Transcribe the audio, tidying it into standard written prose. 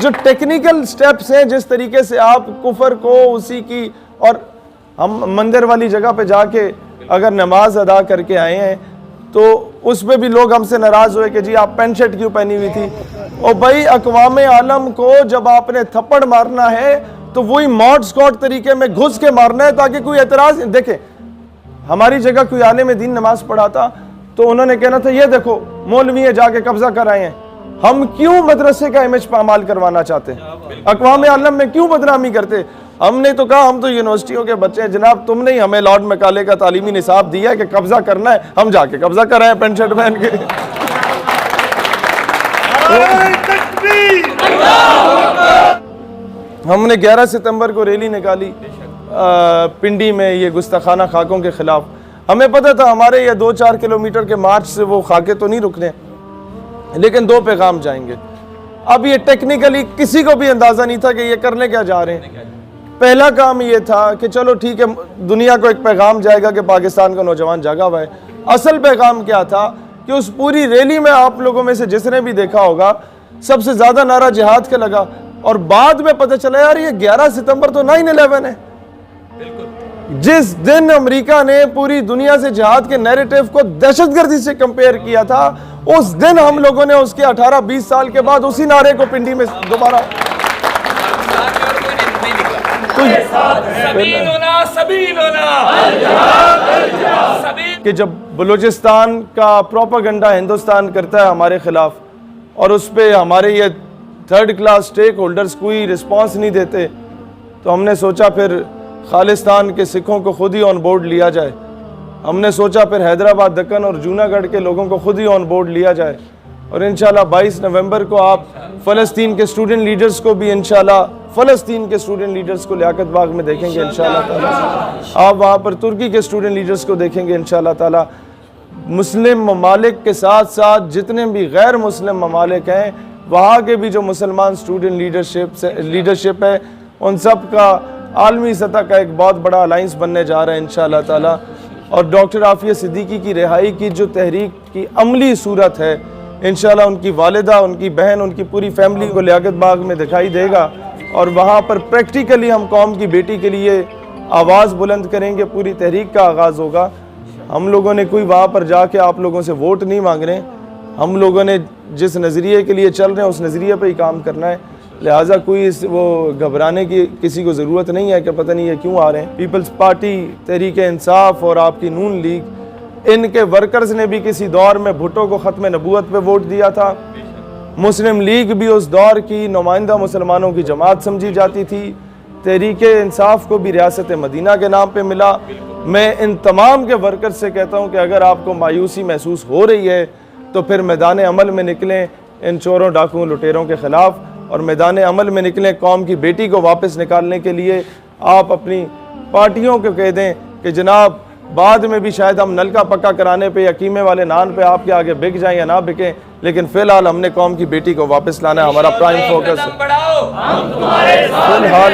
جو technical steps ہیں جس طریقے سے آپ کفر کو اسی کی، اور ہم مندر والی جگہ پہ جا کے اگر نماز ادا کر کے آئے ہیں تو اس پہ بھی لوگ ہم سے ناراض ہوئے کہ جی آپ پینٹ شرٹ کیوں پہنی ہوئی تھی. اور بھائی اقوام عالم کو جب آپ نے تھپڑ مارنا ہے تو وہی ماڈ سکواڈ طریقے میں گھس کے مارنا ہے تاکہ کوئی اعتراض. دیکھیں ہماری جگہ کوئی عالم دین نماز پڑھاتا تو انہوں نے کہنا تھا یہ دیکھو مولوی ہیں جا کے قبضہ کر آئے ہیں. ہم کیوں مدرسے کا امیج پامال کروانا چاہتے ہیں؟ اقوام عالم میں کیوں بدنامی کرتے؟ ہم نے تو کہا ہم تو یونیورسٹیوں کے بچے ہیں جناب، تم نے ہمیں لارڈ میکالے کا تعلیمی نصاب دیا ہے کہ قبضہ کرنا ہے، ہم جا کے قبضہ کر رہے ہیں پینٹ شرٹ پہن کے. ہم نے 11 ستمبر کو ریلی نکالی پنڈی میں یہ گستاخانہ خاکوں کے خلاف. ہمیں پتہ تھا ہمارے یہ 2-4 کلومیٹر کے مارچ سے وہ خاکے تو نہیں رکنے، لیکن 2 پیغام جائیں گے. اب یہ ٹیکنیکلی کسی کو بھی اندازہ نہیں تھا کہ یہ کرنے کیا جا رہے ہیں. پہلا کام یہ تھا کہ چلو ٹھیک ہے دنیا کو ایک پیغام جائے گا کہ پاکستان کا نوجوان جاگا ہوا ہے. اصل پیغام کیا تھا کہ اس پوری ریلی میں آپ لوگوں میں سے جس نے بھی دیکھا ہوگا سب سے زیادہ نعرہ جہاد کا لگا، اور بعد میں پتہ چلا یار یہ 11 ستمبر تو 9/11 ہے. جس دن امریکہ نے پوری دنیا سے جہاد کے نیریٹیو کو دہشت گردی سے کمپیئر کیا تھا، اس دن ہم لوگوں نے اس کے 18-20 سال کے بعد اسی نعرے کو پنڈی میں دوبارہ کہ جب بلوچستان کا پروپیگنڈا ہندوستان کرتا ہے ہمارے خلاف اور اس پہ ہمارے یہ 3rd کلاس سٹیک ہولڈرز کوئی رسپانس نہیں دیتے، تو ہم نے سوچا پھر خالستان کے سکھوں کو خود ہی آن بورڈ لیا جائے. ہم نے سوچا پھر حیدرآباد، دکن اور جوناگڑھ کے لوگوں کو خود ہی آن بورڈ لیا جائے، اور انشاءاللہ 22 نومبر کو آپ فلسطین کے اسٹوڈنٹ لیڈرز کو بھی انشاءاللہ فلسطین کے اسٹوڈنٹ لیڈرز کو لیاقت باغ میں دیکھیں گے انشاءاللہ تعالی. آپ وہاں پر ترکی کے اسٹوڈنٹ لیڈرز کو دیکھیں گے انشاءاللہ تعالی. مسلم ممالک کے ساتھ ساتھ جتنے بھی غیر مسلم ممالک ہیں وہاں کے بھی جو مسلمان اسٹوڈنٹ لیڈرشپ ہے ان سب کا عالمی سطح کا ایک بہت بڑا الائنس بننے جا رہا ہے انشاءاللہ تعالی. اور ڈاکٹر عافیہ صدیقی کی رہائی کی جو تحریک کی عملی صورت ہے انشاءاللہ ان کی والدہ، ان کی بہن، ان کی پوری فیملی کو لیاقت باغ میں دکھائی دے گا، اور وہاں پر پریکٹیکلی ہم قوم کی بیٹی کے لیے آواز بلند کریں گے. پوری تحریک کا آغاز ہوگا. ہم لوگوں نے کوئی وہاں پر جا کے آپ لوگوں سے ووٹ نہیں مانگ رہے، ہم لوگوں نے جس نظریے کے لیے چل رہے ہیں اس نظریے پہ ہی کام کرنا ہے. لہٰذا کوئی وہ گھبرانے کی کسی کو ضرورت نہیں ہے کہ پتہ نہیں یہ کیوں آ رہے ہیں. پیپلز پارٹی، تحریک انصاف اور آپ کی نون لیگ، ان کے ورکرز نے بھی کسی دور میں بھٹو کو ختم نبوت پہ ووٹ دیا تھا. مسلم لیگ بھی اس دور کی نمائندہ مسلمانوں کی جماعت سمجھی جاتی تھی. تحریک انصاف کو بھی ریاست مدینہ کے نام پہ ملا. میں ان تمام کے ورکرز سے کہتا ہوں کہ اگر آپ کو مایوسی محسوس ہو رہی ہے تو پھر میدان عمل میں نکلیں ان چوروں، ڈاکوؤں، لٹیروں کے خلاف، اور میدان عمل میں نکلیں قوم کی بیٹی کو واپس نکالنے کے لیے. آپ اپنی پارٹیوں کو کہہ دیں کہ جناب بعد میں بھی شاید ہم نلکا پکا کرانے پہ یا قیمے والے نان پہ آپ کے آگے بک جائیں یا نہ بکیں، لیکن فی الحال ہم نے قوم کی بیٹی کو واپس لانا ہے. ہمارا پرائم فوکس ہے. فی الحال